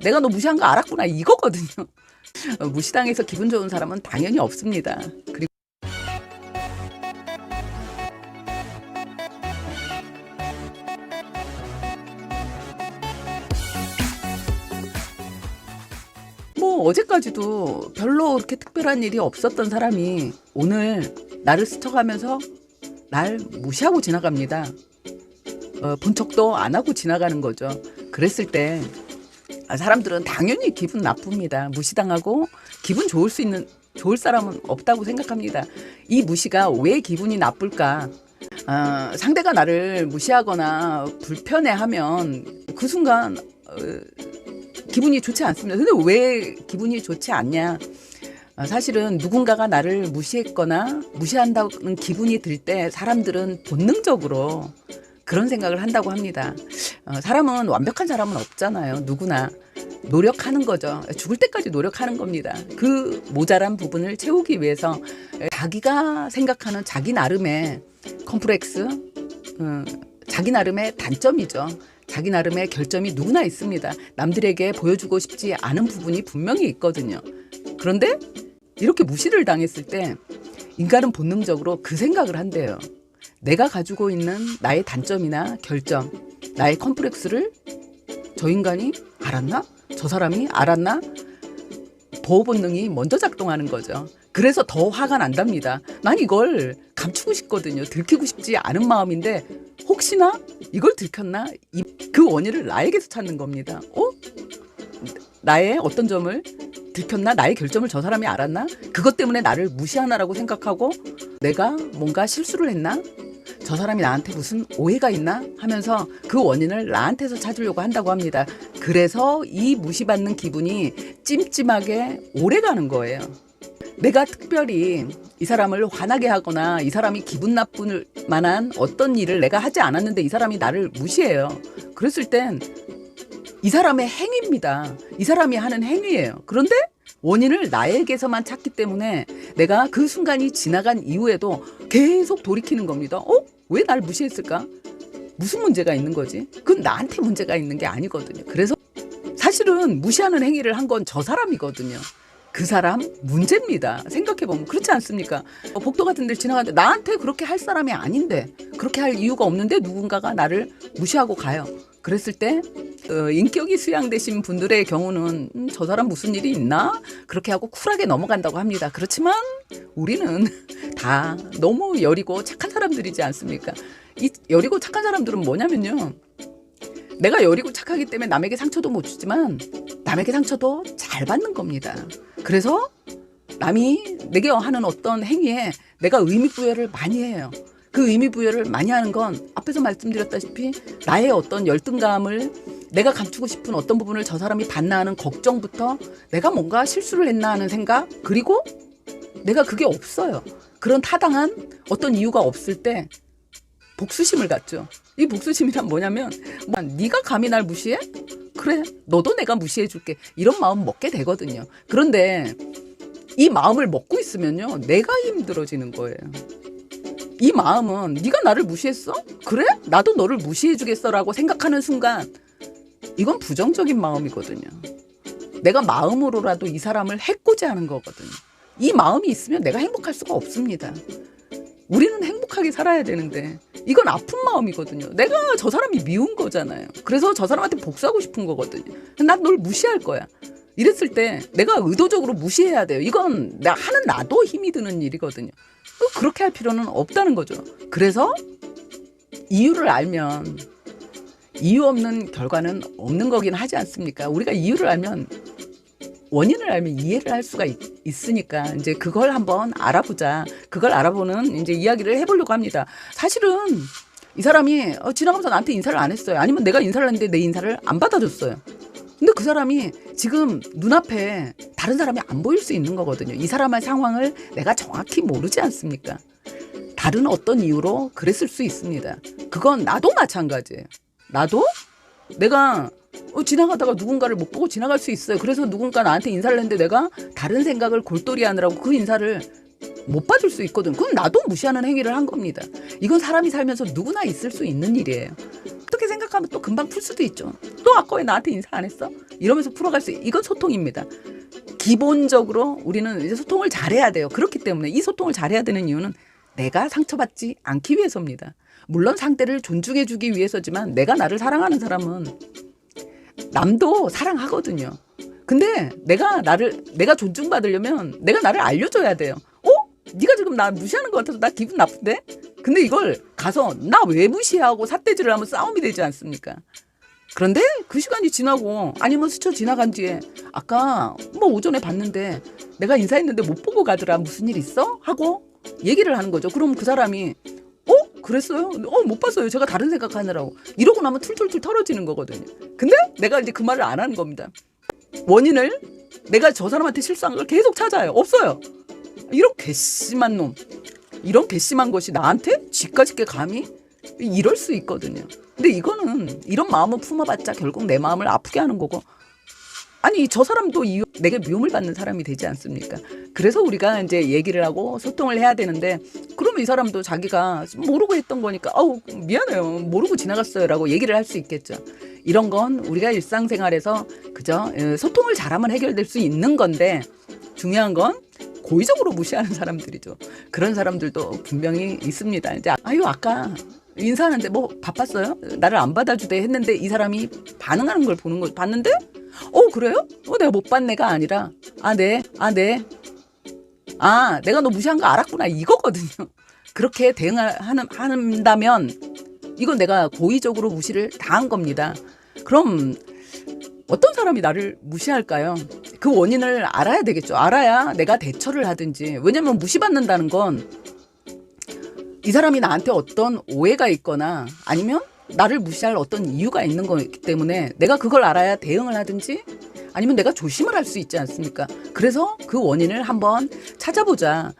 내가 너 무시한 거 알았구나 이거거든요. 무시당해서 기분 좋은 사람은 당연히 없습니다. 그리고 뭐 어제까지도 별로 그렇게 특별한 일이 없었던 사람이 오늘 나를 스쳐가면서 날 무시하고 지나갑니다. 본 척도 안 하고 지나가는 거죠. 그랬을 때 사람들은 당연히 기분 나쁩니다. 무시당하고 기분 좋을 사람은 없다고 생각합니다. 이 무시가 왜 기분이 나쁠까? 상대가 나를 무시하거나 불편해하면 그 순간 기분이 좋지 않습니다. 근데 왜 기분이 좋지 않냐? 사실은 누군가가 나를 무시했거나 무시한다는 기분이 들 때 사람들은 본능적으로 그런 생각을 한다고 합니다. 사람은 완벽한 사람은 없잖아요. 누구나 노력하는 거죠. 죽을 때까지 노력하는 겁니다. 그 모자란 부분을 채우기 위해서 자기가 생각하는 자기 나름의 컴플렉스, 자기 나름의 단점이죠. 자기 나름의 결점이 누구나 있습니다. 남들에게 보여주고 싶지 않은 부분이 분명히 있거든요. 그런데 이렇게 무시를 당했을 때 인간은 본능적으로 그 생각을 한대요. 내가 가지고 있는 나의 단점이나 결점, 나의 컴플렉스를 저 인간이 알았나? 저 사람이 알았나? 보호 본능이 먼저 작동하는 거죠. 그래서 더 화가 난답니다. 난 이걸 감추고 싶거든요. 들키고 싶지 않은 마음인데 혹시나 이걸 들켰나? 그 원인을 나에게서 찾는 겁니다. 나의 어떤 점을 들켰나? 나의 결점을 저 사람이 알았나? 그것 때문에 나를 무시하나라고 생각하고 내가 뭔가 실수를 했나? 저 사람이 나한테 무슨 오해가 있나? 하면서 그 원인을 나한테서 찾으려고 한다고 합니다. 그래서 이 무시받는 기분이 찜찜하게 오래가는 거예요. 내가 특별히 이 사람을 화나게 하거나 이 사람이 기분 나쁠 만한 어떤 일을 내가 하지 않았는데 이 사람이 나를 무시해요. 그랬을 땐 이 사람의 행위입니다. 이 사람이 하는 행위예요. 그런데 원인을 나에게서만 찾기 때문에 내가 그 순간이 지나간 이후에도 계속 돌이키는 겁니다. 왜 날 무시했을까? 무슨 문제가 있는 거지? 그건 나한테 문제가 있는 게 아니거든요. 그래서 사실은 무시하는 행위를 한 건 저 사람이거든요. 그 사람 문제입니다. 생각해보면 그렇지 않습니까? 복도 같은 데를 지나가는데 나한테 그렇게 할 사람이 아닌데 그렇게 할 이유가 없는데 누군가가 나를 무시하고 가요. 그랬을 때 인격이 수양되신 분들의 경우는 저 사람 무슨 일이 있나? 그렇게 하고 쿨하게 넘어간다고 합니다. 그렇지만 우리는 다 너무 여리고 착한 사람들이지 않습니까? 이 여리고 착한 사람들은 뭐냐면요. 내가 여리고 착하기 때문에 남에게 상처도 못 주지만 남에게 상처도 잘 받는 겁니다. 그래서 남이 내게 하는 어떤 행위에 내가 의미부여를 많이 해요. 그 의미부여를 많이 하는 건 앞에서 말씀드렸다시피 나의 어떤 열등감을 내가 감추고 싶은 어떤 부분을 저 사람이 받나 하는 걱정부터 내가 뭔가 실수를 했나 하는 생각, 그리고 내가 그게 없어요. 그런 타당한 어떤 이유가 없을 때 복수심을 갖죠. 이 복수심이란 뭐냐면 네가 감히 날 무시해? 그래, 너도 내가 무시해줄게. 이런 마음 먹게 되거든요. 그런데 이 마음을 먹고 있으면요, 내가 힘들어지는 거예요. 이 마음은 네가 나를 무시했어? 그래? 나도 너를 무시해주겠어라고 생각하는 순간 이건 부정적인 마음이거든요. 내가 마음으로라도 이 사람을 해코지 하는 거거든요. 이 마음이 있으면 내가 행복할 수가 없습니다. 우리는 행복하게 살아야 되는데 이건 아픈 마음이거든요. 내가 저 사람이 미운 거잖아요. 그래서 저 사람한테 복수하고 싶은 거거든요. 난 널 무시할 거야. 이랬을 때 내가 의도적으로 무시해야 돼요. 이건 나도 힘이 드는 일이거든요. 그렇게 할 필요는 없다는 거죠. 그래서 이유를 알면 이유 없는 결과는 없는 거긴 하지 않습니까? 우리가 이유를 알면 원인을 알면 이해를 할 수가 있으니까 이제 그걸 한번 알아보자. 그걸 알아보는 이제 이야기를 해보려고 합니다. 사실은 이 사람이 지나가면서 나한테 인사를 안 했어요. 아니면 내가 인사를 했는데 내 인사를 안 받아줬어요. 근데 그 사람이 지금 눈앞에 다른 사람이 안 보일 수 있는 거거든요. 이 사람의 상황을 내가 정확히 모르지 않습니까? 다른 어떤 이유로 그랬을 수 있습니다. 그건 나도 마찬가지예요. 나도 내가 지나가다가 누군가를 못 보고 지나갈 수 있어요. 그래서 누군가 나한테 인사를 했는데 내가 다른 생각을 골똘히 하느라고 그 인사를 못 받을 수 있거든. 그럼 나도 무시하는 행위를 한 겁니다. 이건 사람이 살면서 누구나 있을 수 있는 일이에요. 어떻게 생각하면 또 금방 풀 수도 있죠. 또 아까 왜 나한테 인사 안 했어? 이러면서 풀어갈 수 이건 소통입니다. 기본적으로 우리는 이제 소통을 잘해야 돼요. 그렇기 때문에 이 소통을 잘해야 되는 이유는 내가 상처받지 않기 위해서입니다. 물론 상대를 존중해주기 위해서지만 내가 나를 사랑하는 사람은 남도 사랑하거든요. 근데 내가 존중받으려면 내가 나를 알려줘야 돼요. 네가 지금 나 무시하는 것 같아서 나 기분 나쁜데? 근데 이걸 가서 나 왜 무시하고 삿대질을 하면 싸움이 되지 않습니까? 그런데 그 시간이 지나고 아니면 스쳐 지나간 뒤에 아까 뭐 오전에 봤는데 내가 인사했는데 못 보고 가더라. 무슨 일 있어? 하고 얘기를 하는 거죠. 그럼 그 사람이 그랬어요? 못 봤어요. 제가 다른 생각하느라고. 이러고 나면 툴툴툴 털어지는 거거든요. 근데 내가 이제 그 말을 안 하는 겁니다. 원인을 내가 저 사람한테 실수한 걸 계속 찾아요. 없어요. 이런 괘씸한 놈. 이런 괘씸한 것이 나한테 쥐까짓 게 감히 이럴 수 있거든요. 근데 이거는 이런 마음을 품어봤자 결국 내 마음을 아프게 하는 거고 아니 저 사람도 내게 미움을 받는 사람이 되지 않습니까? 그래서 우리가 이제 얘기를 하고 소통을 해야 되는데 그러면 이 사람도 자기가 모르고 했던 거니까 미안해요. 모르고 지나갔어요 라고 얘기를 할 수 있겠죠. 이런 건 우리가 일상생활에서 그저 소통을 잘하면 해결될 수 있는 건데 중요한 건 고의적으로 무시하는 사람들이죠. 그런 사람들도 분명히 있습니다. 이제 아까 인사하는데 뭐 바빴어요? 나를 안 받아주대 했는데 이 사람이 반응하는 걸 보는 거 봤는데 그래요? 내가 못 봤네가 아니라 네. 내가 너 무시한 거 알았구나 이거거든요. 그렇게 한다면 이건 내가 고의적으로 무시를 당한 겁니다. 그럼 어떤 사람이 나를 무시할까요? 그 원인을 알아야 되겠죠. 알아야 내가 대처를 하든지. 왜냐면 무시받는다는 건 이 사람이 나한테 어떤 오해가 있거나 아니면 나를 무시할 어떤 이유가 있는 거기 때문에 내가 그걸 알아야 대응을 하든지 아니면 내가 조심을 할 수 있지 않습니까? 그래서 그 원인을 한번 찾아보자.